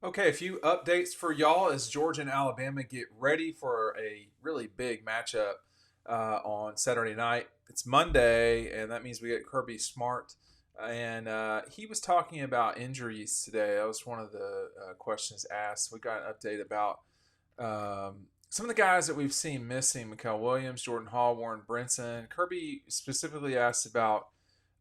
Okay, a few updates for y'all as Georgia and Alabama get ready for a really big matchup on Saturday night. It's Monday, and that means we get Kirby Smart. And he was talking about injuries today. That was one of the questions asked. We got an update about some of the guys that we've seen missing: Mikael Williams, Jordan Hall, Warren Brinson. Kirby specifically asked about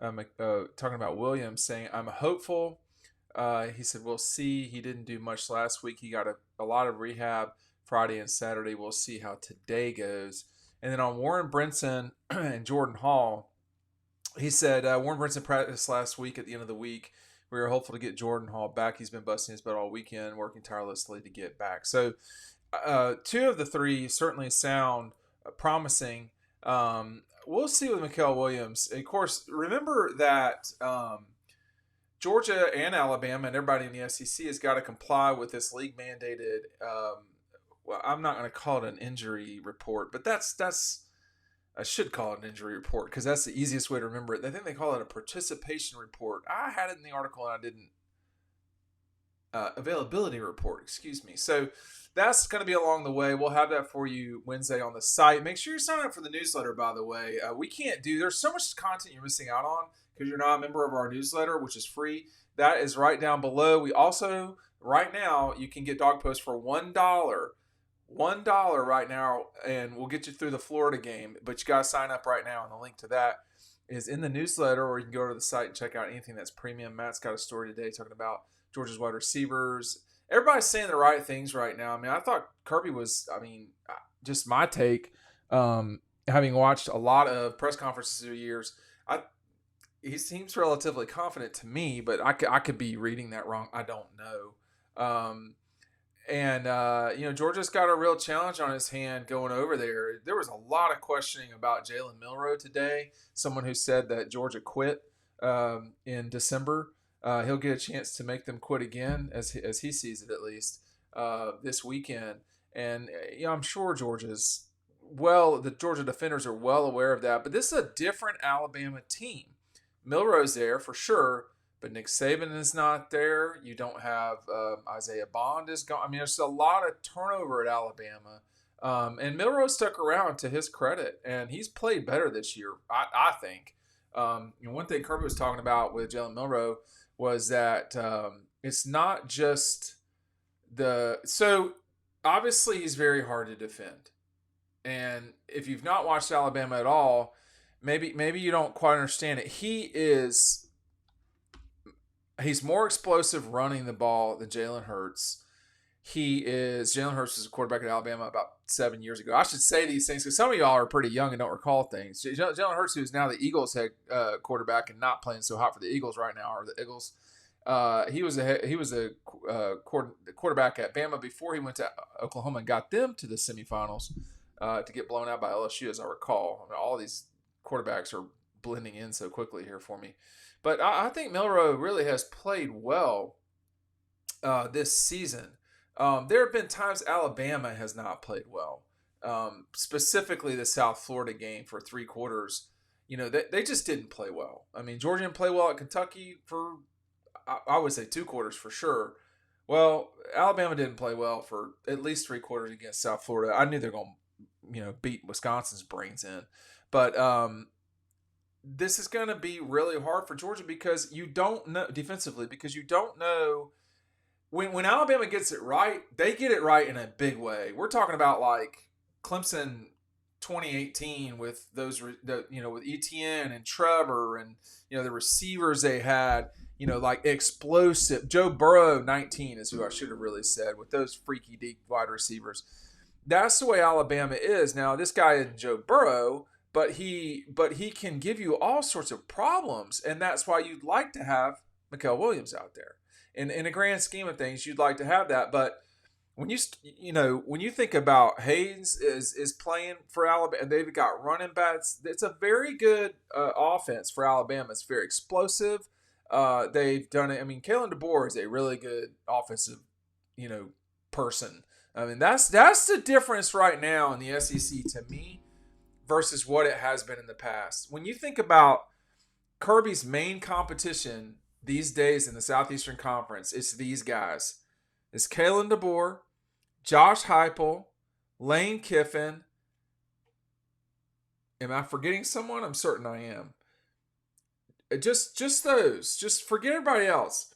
talking about Williams, saying, "I'm hopeful." He said, "We'll see." He didn't do much last week. He got a lot of rehab Friday and Saturday. We'll see how today goes. And then on Warren Brinson and Jordan Hall, he said Warren Brinson practiced last week at the end of the week. We are hopeful to get Jordan Hall back. He's been busting his butt all weekend, working tirelessly to get back. So two of the three certainly sound promising. We'll see with Mikael Williams. Of course, remember that Georgia and Alabama and everybody in the SEC has got to comply with this league mandated. Well, I'm not going to call it an injury report, but that's I should call it an injury report because that's the easiest way to remember it. I think they call it a participation report. I had it in the article and I didn't. Availability report, excuse me. So that's going to be along the way. We'll have that for you Wednesday on the site. Make sure you sign up for the newsletter, by the way. There's so much content you're missing out on because you're not a member of our newsletter, which is free. That is right down below. We also, right now, you can get Dawg Post for $1. $1 right now, and we'll get you through the Florida game. But you got to sign up right now, and the link to that is in the newsletter, or you can go to the site and check out anything that's premium. Matt's got a story today talking about Georgia's wide receivers. Everybody's saying the right things right now. I mean, I thought Kirby was, just my take, having watched a lot of press conferences through years, he seems relatively confident to me, but I could be reading that wrong. I don't know. Georgia's got a real challenge on his hand going over there. There was a lot of questioning about Jalen Milroe today. Someone who said that Georgia quit in December. He'll get a chance to make them quit again, as he sees it at least, this weekend. And I'm sure the Georgia defenders are well aware of that. But this is a different Alabama team. Milroe's there for sure, but Nick Saban is not there. You don't have Isaiah Bond is gone. I mean, there's a lot of turnover at Alabama. And Milroe stuck around, to his credit, and he's played better this year, I think. One thing Kirby was talking about with Jalen Milroe was that it's not just so obviously he's very hard to defend. And if you've not watched Alabama at all, maybe you don't quite understand it. He's more explosive running the ball than Jalen Hurts. Jalen Hurts was a quarterback at Alabama about 7 years ago. I should say these things because some of y'all are pretty young and don't recall things. Jalen Hurts, who's now the Eagles head quarterback and not playing so hot for the Eagles right now, or the Eagles. He was a quarterback at Bama before he went to Oklahoma and got them to the semifinals to get blown out by LSU, as I recall. I mean, all these quarterbacks are blending in so quickly here for me. But I think Milroe really has played well this season. There have been times Alabama has not played well. Specifically the South Florida game for 3 quarters. They just didn't play well. I mean, Georgia didn't play well at Kentucky for, I would say, 2 quarters for sure. Well, Alabama didn't play well for at least 3 quarters against South Florida. I knew they were going to, beat Wisconsin's brains in. But this is going to be really hard for Georgia because you don't know defensively, because you don't know when Alabama gets it right, they get it right in a big way. We're talking about like Clemson 2018 with with Etienne and Trevor and the receivers they had, like explosive. Joe Burrow 19 is who I should have really said, with those freaky deep wide receivers. That's the way Alabama is. Now, this guy isn't Joe Burrow, but he can give you all sorts of problems, and that's why you'd like to have Mikael Williams out there. In a grand scheme of things, you'd like to have that, but when you think about Haynes is playing for Alabama, and they've got running backs, it's a very good offense for Alabama. It's very explosive. They've done it. I mean, Kalen DeBoer is a really good offensive, person. I mean, that's the difference right now in the SEC to me versus what it has been in the past. When you think about Kirby's main competition these days in the Southeastern Conference, it's these guys. is Kalen DeBoer, Josh Heupel, Lane Kiffin. Am I forgetting someone? I'm certain I am. Just those. Just forget everybody else.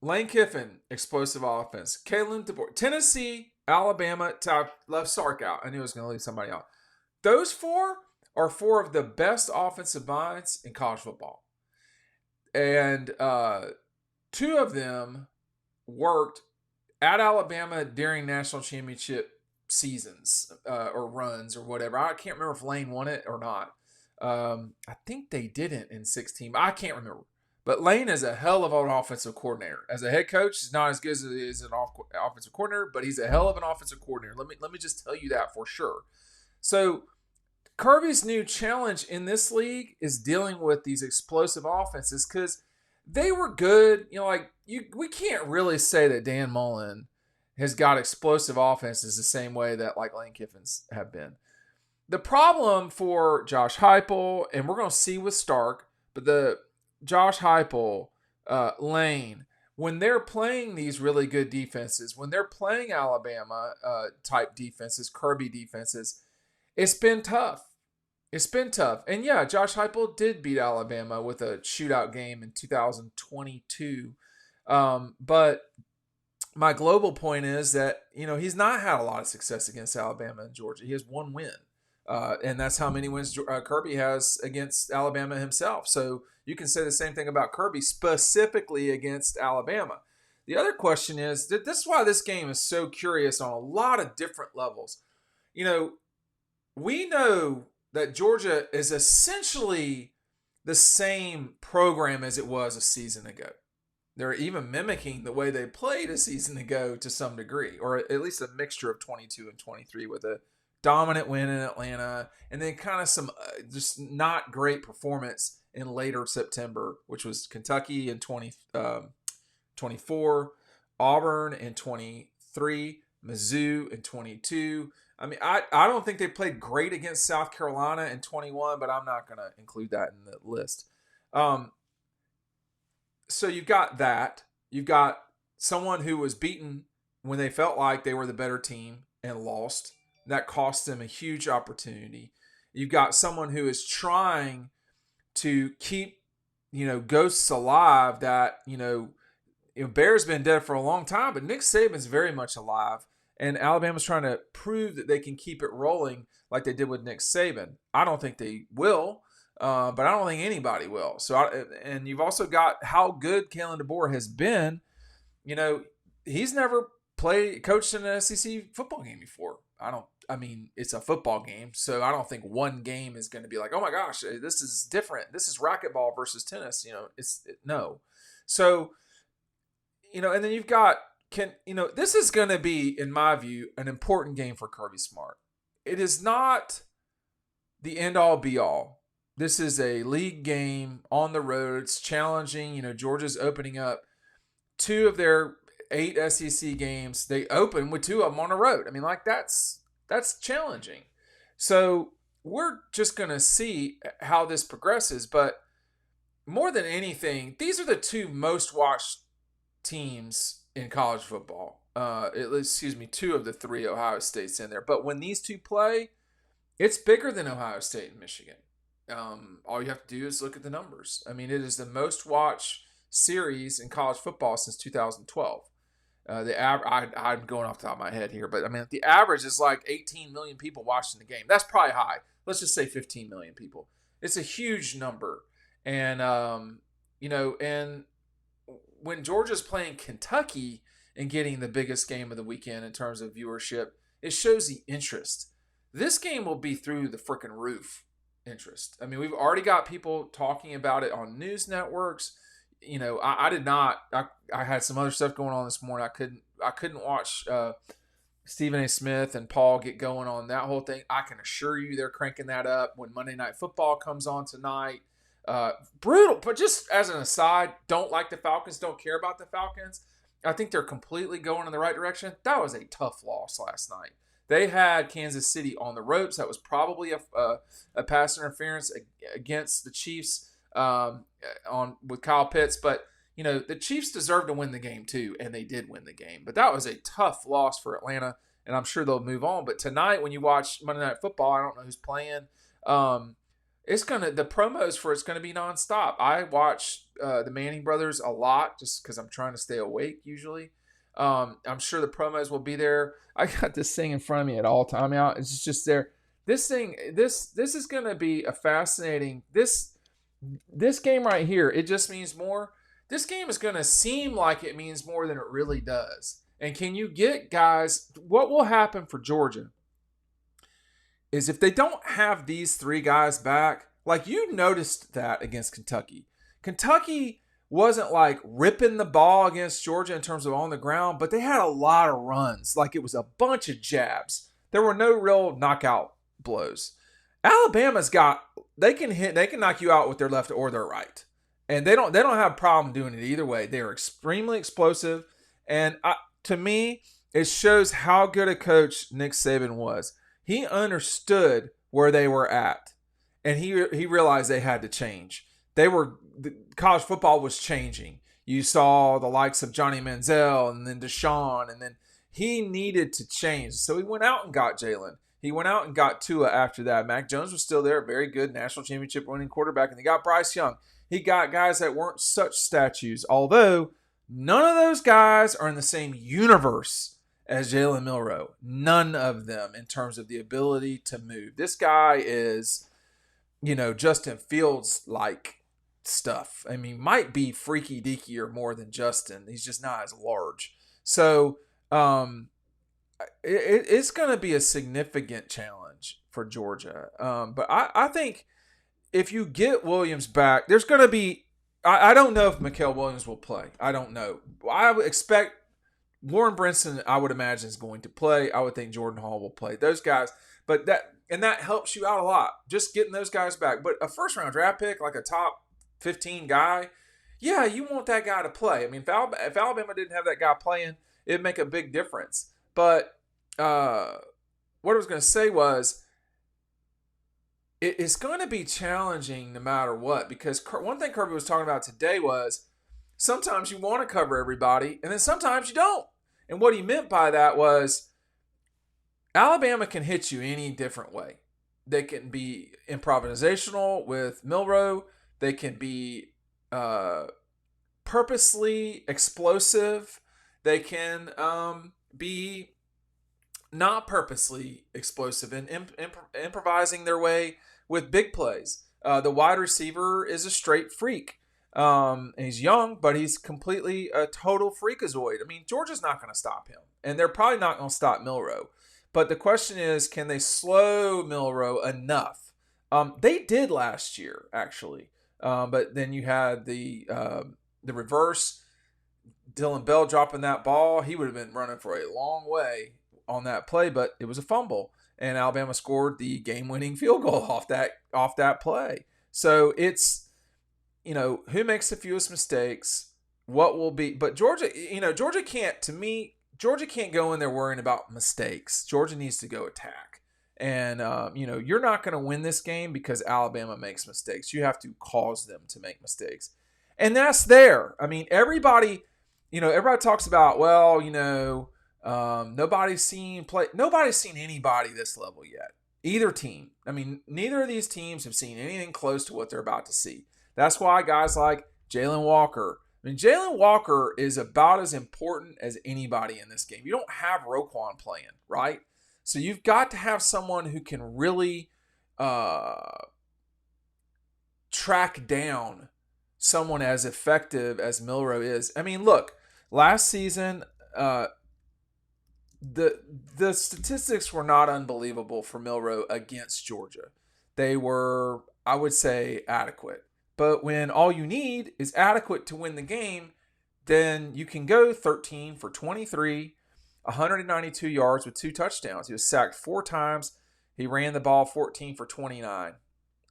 Lane Kiffin, explosive offense. Kalen DeBoer. Tennessee, Alabama. Left Sark out. I knew I was going to leave somebody out. Those four are four of the best offensive minds in college football. And two of them worked at Alabama during national championship seasons or runs or whatever. I can't remember if Lane won it or not. I think they didn't in 16. I can't remember. But Lane is a hell of an offensive coordinator. As a head coach, he's not as good as he is an offensive coordinator, but he's a hell of an offensive coordinator. Let me just tell you that for sure. So Kirby's new challenge in this league is dealing with these explosive offenses because they were good. We can't really say that Dan Mullen has got explosive offenses the same way that like Lane Kiffin's have been. The problem for Josh Heupel, and we're going to see with Stark, but the Josh Heupel, Lane, when they're playing these really good defenses, when they're playing Alabama type defenses, Kirby defenses, it's been tough. It's been tough. And yeah, Josh Heupel did beat Alabama with a shootout game in 2022. But my global point is that, he's not had a lot of success against Alabama and Georgia. He has one win. And that's how many wins Kirby has against Alabama himself. So you can say the same thing about Kirby, specifically against Alabama. The other question is, this is why this game is so curious on a lot of different levels. We know that Georgia is essentially the same program as it was a season ago. They're even mimicking the way they played a season ago to some degree, or at least a mixture of 22 and 23 with a dominant win in Atlanta, and then kind of some just not great performance in later September, which was Kentucky in 24, Auburn in 23, Mizzou in 22. I mean, I don't think they played great against South Carolina in 21, but I'm not going to include that in the list. So you've got that. You've got someone who was beaten when they felt like they were the better team and lost. That cost them a huge opportunity. You've got someone who is trying to keep, ghosts alive that, Bear's been dead for a long time, but Nick Saban's very much alive. And Alabama's trying to prove that they can keep it rolling like they did with Nick Saban. I don't think they will, but I don't think anybody will. And you've also got how good Kalen DeBoer has been. He's never coached in an SEC football game before. It's a football game, so I don't think one game is going to be like, oh my gosh, this is different. This is racquetball versus tennis. No. So, and then you've got, this is going to be, in my view, an important game for Kirby Smart. It is not the end-all, be-all. This is a league game on the road. It's challenging. Georgia's opening up 2 of their 8 SEC games. They open with 2 of them on the road. That's challenging. So we're just going to see how this progresses. But more than anything, these are the 2 most watched teams in college football. 2 of the 3 Ohio State's in there. But when these 2 play, it's bigger than Ohio State and Michigan. All you have to do is look at the numbers. It is the most watched series in college football since 2012. I'm going off the top of my head here, but the average is like 18 million people watching the game. That's probably high. Let's just say 15 million people. It's a huge number. And, and when Georgia's playing Kentucky and getting the biggest game of the weekend in terms of viewership, it shows the interest. This game will be through the freaking roof interest. We've already got people talking about it on news networks. I did not. I had some other stuff going on this morning. I couldn't watch Stephen A. Smith and Paul get going on that whole thing. I can assure you, they're cranking that up when Monday Night Football comes on tonight. Brutal. But just as an aside, don't like the Falcons. Don't care about the Falcons. I think they're completely going in the right direction. That was a tough loss last night. They had Kansas City on the ropes. That was probably a pass interference against the Chiefs with Kyle Pitts. But, the Chiefs deserve to win the game too, and they did win the game. But that was a tough loss for Atlanta, and I'm sure they'll move on. But tonight, when you watch Monday Night Football, I don't know who's playing. The promos for it's gonna be nonstop. I watch the Manning brothers a lot just because I'm trying to stay awake usually. I'm sure the promos will be there. I got this thing in front of me at all time out. It's just there. This is gonna be a fascinating this game right here. It just means more. This game is gonna seem like it means more than it really does. And can you get guys? What will happen for Georgia is if they don't have these three guys back, like you noticed that against Kentucky. Kentucky wasn't like ripping the ball against Georgia in terms of on the ground, but they had a lot of runs. Like it was a bunch of jabs. There were no real knockout blows. Alabama's they can knock you out with their left or their right. And they don't have a problem doing it either way. They are extremely explosive. And to me, it shows how good a coach Nick Saban was. He understood where they were at, and he realized they had to change. College football was changing. You saw the likes of Johnny Manziel and then Deshaun, and then he needed to change. So he went out and got Jalen. He went out and got Tua after that. Mac Jones was still there, very good national championship winning quarterback, and he got Bryce Young. He got guys that weren't such statues, although none of those guys are in the same universe as Jalen Milroe. None of them in terms of the ability to move. This guy is, Justin Fields-like stuff. I mean, might be freaky deakier more than Justin. He's just not as large. So it's going to be a significant challenge for Georgia. But I think if you get Williams back, there's going to be – I don't know if Mikael Williams will play. I don't know. I would expect – Warren Brinson, I would imagine, is going to play. I would think Jordan Hall will play. Those guys, but that helps you out a lot, just getting those guys back. But a first-round draft pick, like a top 15 guy, yeah, you want that guy to play. I mean, if Alabama didn't have that guy playing, it'd make a big difference. But what I was going to say was it's going to be challenging no matter what, because one thing Kirby was talking about today was sometimes you want to cover everybody, and then sometimes you don't. And what he meant by that was Alabama can hit you any different way. They can be improvisational with Milroe. They can be purposely explosive. They can be not purposely explosive and improvising their way with big plays. The wide receiver is a straight freak. And he's young, but he's completely a total freakazoid. I mean, Georgia's not going to stop him, and they're probably not going to stop Milroe. But the question is, can they slow Milroe enough? They did last year, actually. But then you had the reverse. Dylan Bell dropping that ball. He would have been running for a long way on that play, but it was a fumble, and Alabama scored the game-winning field goal off that play. So it's, who makes the fewest mistakes, what will be. But Georgia can't go in there worrying about mistakes. Georgia needs to go attack. And, you're not going to win this game because Alabama makes mistakes. You have to cause them to make mistakes. And that's there. I mean, everybody talks about, nobody's seen anybody this level yet. Either team. I mean, neither of these teams have seen anything close to what they're about to see. That's why guys like Jalen Walker. I mean, Jalen Walker is about as important as anybody in this game. You don't have Roquan playing, right? So you've got to have someone who can really track down someone as effective as Milroe is. I mean, look, last season, the statistics were not unbelievable for Milroe against Georgia. They were, I would say, adequate. But when all you need is adequate to win the game, then you can go 13 for 23, 192 yards with 2 touchdowns. He was sacked 4 times. He ran the ball 14 for 29.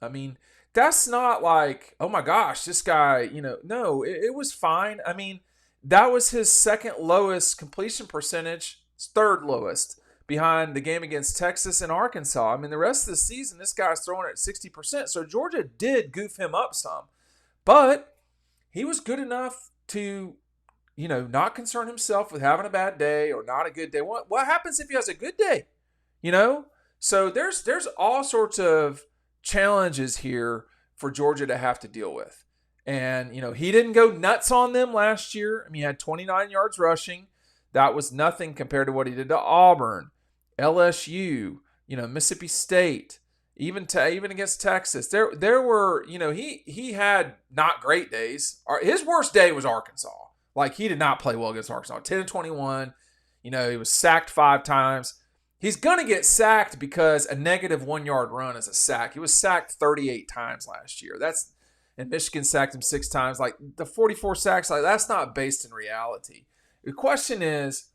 I mean, that's not like, oh my gosh, this guy, no, it was fine. I mean, that was his second lowest completion percentage, third lowest, behind the game against Texas and Arkansas. I mean, the rest of the season, this guy's throwing at 60%. So Georgia did goof him up some. But he was good enough to, not concern himself with having a bad day or not a good day. What happens if he has a good day? So there's all sorts of challenges here for Georgia to have to deal with. And, he didn't go nuts on them last year. I mean, he had 29 yards rushing. That was nothing compared to what he did to Auburn, LSU, Mississippi State, even against Texas. There were, he had not great days. His worst day was Arkansas. Like, he did not play well against Arkansas. 10-21. He was sacked 5 times. He's going to get sacked because a negative 1 yard run is a sack. He was sacked 38 times last year. And Michigan sacked him 6 times. Like, the 44 sacks, that's not based in reality. The question is,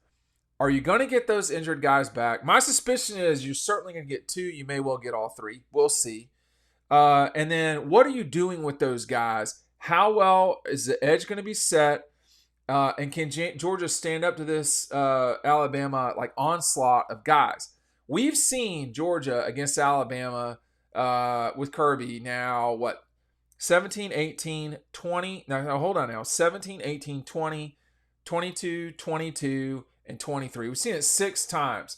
are you going to get those injured guys back? My suspicion is you're certainly going to get 2. You may well get all 3. We'll see. And then what are you doing with those guys? How well is the edge going to be set? And can Georgia stand up to this Alabama onslaught of guys? We've seen Georgia against Alabama with Kirby now, 17, 18, 20. Now, hold on now. 17, 18, 20, 22, 22, and 23. We've seen it 6 times.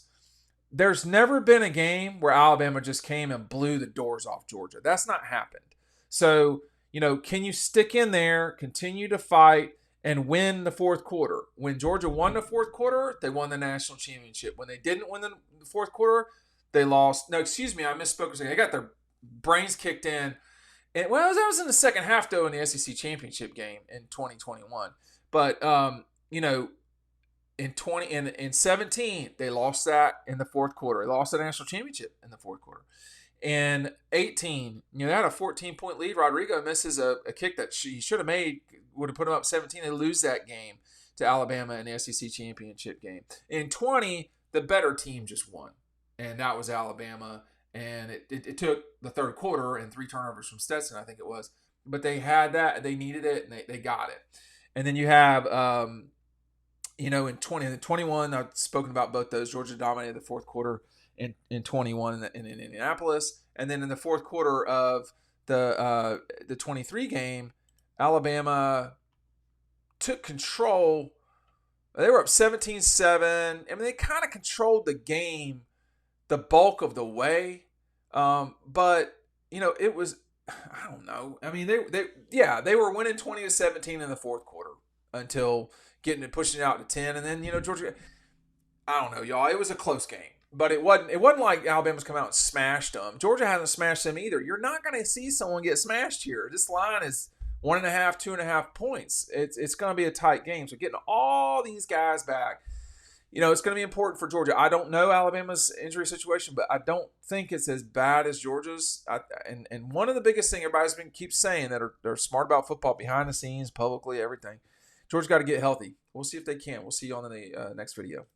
There's never been a game where Alabama just came and blew the doors off Georgia. That's not happened. So, can you stick in there, continue to fight, and win the fourth quarter? When Georgia won the fourth quarter, they won the national championship. When they didn't win the fourth quarter, they lost. No, excuse me, I misspoke. They got their brains kicked in. And, that was in the second half, though, in the SEC championship game in 2021. But, in 17, they lost that in the fourth quarter. They lost the national championship in the fourth quarter. In 18, they had a 14-point lead. Rodrigo misses a kick that he should have made, would have put them up 17. They lose that game to Alabama in the SEC championship game. In 20, the better team just won, and that was Alabama. And it took the third quarter and 3 turnovers from Stetson, I think it was. But they had that. They needed it, and they got it. And then you have, in 20 and 21, I've spoken about both those. Georgia dominated the fourth quarter in 21 in Indianapolis. And then in the fourth quarter of the 23 game, Alabama took control. They were up 17-7. I mean, they kind of controlled the game the bulk of the way. But, it was, I don't know. I mean, they were winning 20-17 in the fourth quarter until pushing it out to 10. And then, Georgia, I don't know, y'all. It was a close game. But it wasn't like Alabama's come out and smashed them. Georgia hasn't smashed them either. You're not going to see someone get smashed here. This line is 1.5, 2.5 points. It's going to be a tight game. So getting all these guys back, it's going to be important for Georgia. I don't know Alabama's injury situation, but I don't think it's as bad as Georgia's. And one of the biggest things everybody's keeps saying that they're smart about football behind the scenes, publicly, everything. Georgia's got to get healthy. We'll see if they can. We'll see you on the next video.